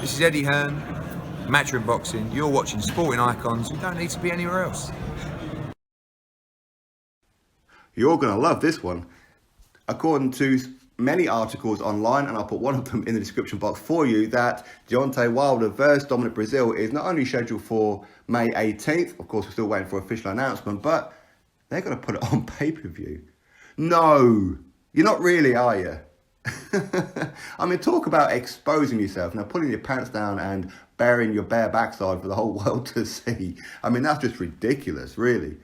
This is Eddie Hearn, Matchroom Boxing. You're watching Sporting Icons. You don't need to be anywhere else. You're going to love this one. According to many articles online, and I'll put one of them in the description box for you, that Deontay Wilder versus Dominic Breazeale is not only scheduled for May 18th, of course we're still waiting for official announcement, but they're going to put it on pay-per-view. No, you're not really, are you? I mean, talk about exposing yourself. Now, pulling your pants down and burying your bare backside for the whole world to see. I mean, that's just ridiculous, really.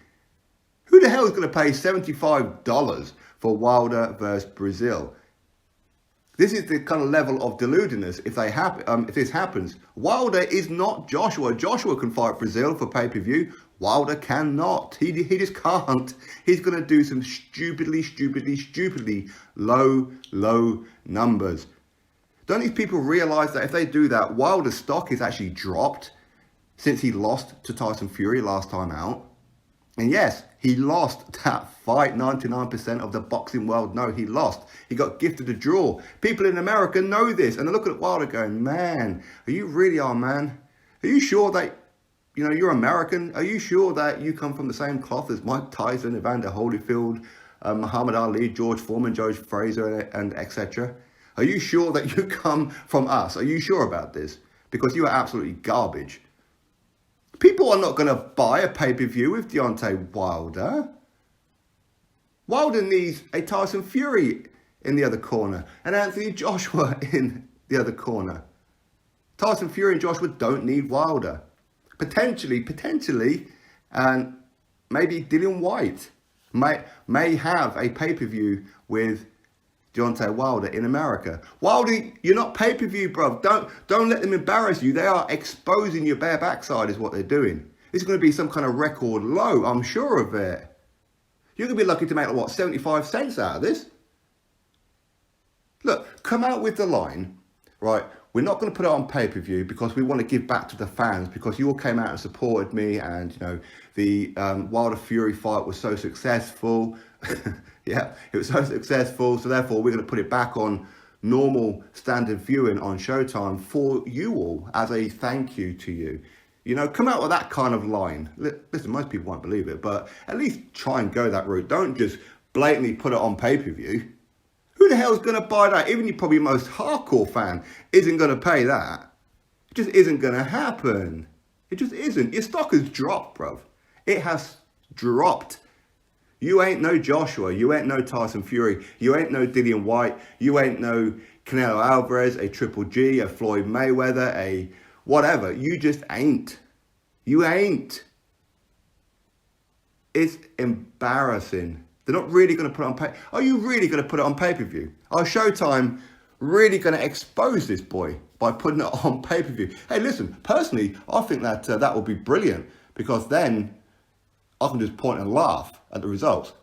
Who the hell is going to pay $75 for Wilder versus Breazeale? This is the kind of level of deludedness if this happens. Wilder is not Joshua. Joshua can fight Breazeale for pay-per-view. Wilder cannot. He just can't. He's going to do some stupidly low numbers. Don't these people realise that if they do that, Wilder's stock is actually dropped since he lost to Tyson Fury last time out? And yes, he lost that fight. 99% of the boxing world know he lost. He got gifted a draw. People in America know this. And they look at Wilder going, man, are you really our man? Are you sure that, you're American? Are you sure that you come from the same cloth as Mike Tyson, Evander Holyfield, Muhammad Ali, George Foreman, Joe Frazier, and etc.? Are you sure that you come from us? Are you sure about this? Because you are absolutely garbage. People are not going to buy a pay-per-view with Deontay Wilder. Wilder needs a Tyson Fury in the other corner and Anthony Joshua in the other corner. Tyson Fury and Joshua don't need Wilder. Potentially, and maybe Dillian White may have a pay-per-view with Deontay Wilder in America. Wilder, you're not pay-per-view, bruv. Don't let them embarrass you. They are exposing your bare backside is what they're doing. It's going to be some kind of record low, I'm sure of it. You're going to be lucky to make, 75 cents out of this? Look, come out with the line, right? We're not going to put it on pay-per-view because we want to give back to the fans, because you all came out and supported me, and, the Wilder Fury fight was so successful. Yeah, it was so successful, so therefore we're going to put it back on normal standard viewing on Showtime for you all as a thank you to you. Come out with that kind of line. Listen, most people won't believe it, but at least try and go that route. Don't just blatantly put it on pay-per-view. Who the hell is going to buy that? Even your probably most hardcore fan isn't going to pay that. It just isn't going to happen. It just isn't. Your stock has dropped, bruv. It has dropped. You ain't no Joshua. You ain't no Tyson Fury. You ain't no Dillian White. You ain't no Canelo Alvarez, a Triple G, a Floyd Mayweather, a whatever. You just ain't. You ain't. It's embarrassing. They're not really going to put it on pay. Are you really going to put it on pay-per-view? Are Showtime really going to expose this boy by putting it on pay-per-view? Hey, listen, personally, I think that that would be brilliant, because then I can just point and laugh at the results.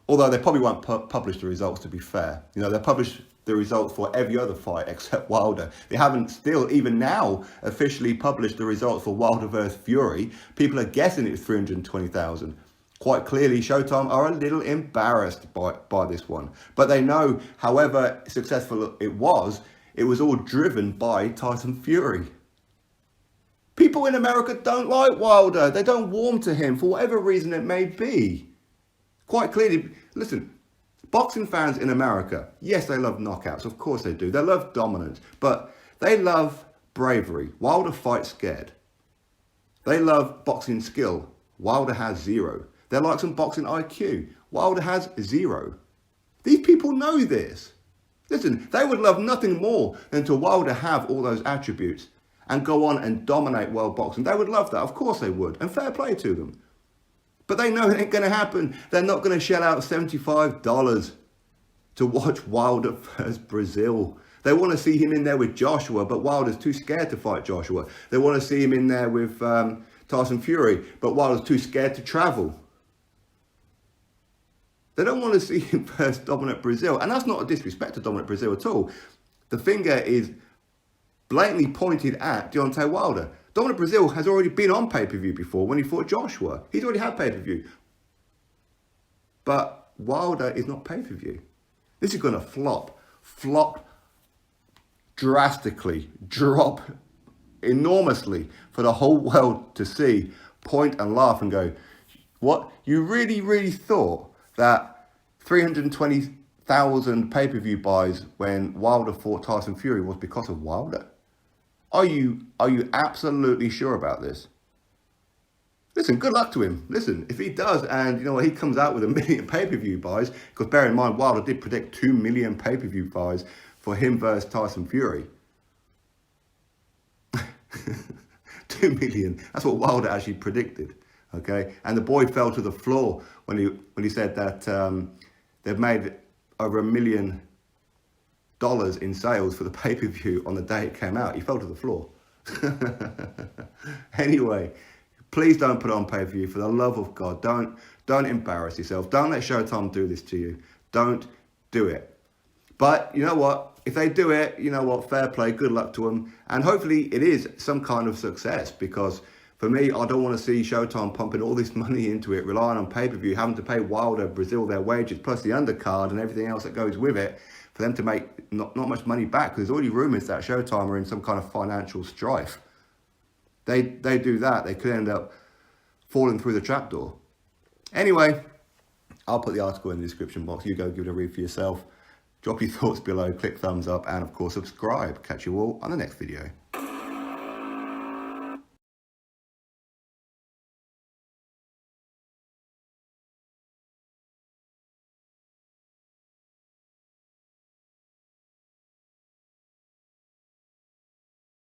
Although they probably won't publish the results, to be fair. They'll publish the results for every other fight except Wilder. They haven't still, even now, officially published the results for Wilder versus Fury. People are guessing it's 320,000. Quite clearly, Showtime are a little embarrassed by this one. But they know, however successful it was all driven by Tyson Fury. People in America don't like Wilder. They don't warm to him for whatever reason it may be. Quite clearly, listen, boxing fans in America, yes, they love knockouts. Of course they do. They love dominance. But they love bravery. Wilder fights scared. They love boxing skill. Wilder has zero. They like some boxing IQ. Wilder has zero. These people know this. Listen, they would love nothing more than to Wilder have all those attributes and go on and dominate world boxing. They would love that. Of course they would. And fair play to them. But they know it ain't going to happen. They're not going to shell out $75 to watch Wilder versus Breazeale. They want to see him in there with Joshua, but Wilder's too scared to fight Joshua. They want to see him in there with Tyson Fury, but Wilder's too scared to travel. They don't want to see him versus Dominic Breazeale. And that's not a disrespect to Dominic Breazeale at all. The finger is blatantly pointed at Deontay Wilder. Dominic Breazeale has already been on pay-per-view before when he fought Joshua. He's already had pay-per-view. But Wilder is not pay-per-view. This is going to flop drastically, drop enormously for the whole world to see, point and laugh and go, what? You really thought that 320,000 pay-per-view buys when Wilder fought Tyson Fury was because of Wilder? Are you absolutely sure about this? Listen, good luck to him. Listen, if he does, and you know what, he comes out with 1 million pay-per-view buys, because bear in mind, Wilder did predict 2 million pay-per-view buys for him versus Tyson Fury. 2 million. That's what Wilder actually predicted. Okay, and the boy fell to the floor when he said that they've made over $1 million in sales for the pay-per-view on the day it came out. He fell to the floor. Anyway, please don't put it on pay-per-view. For the love of God, don't embarrass yourself. Don't let Showtime do this to you. Don't do it. But you know what? If they do it, you know what? Fair play. Good luck to them. And hopefully it is some kind of success, because for me, I don't want to see Showtime pumping all this money into it, relying on pay-per-view, having to pay Wilder, Breazeale their wages, plus the undercard and everything else that goes with it, for them to make not much money back. Because there's already rumours that Showtime are in some kind of financial strife. They do that, they could end up falling through the trapdoor. Anyway, I'll put the article in the description box. You go give it a read for yourself. Drop your thoughts below, click thumbs up, and of course subscribe. Catch you all on the next video.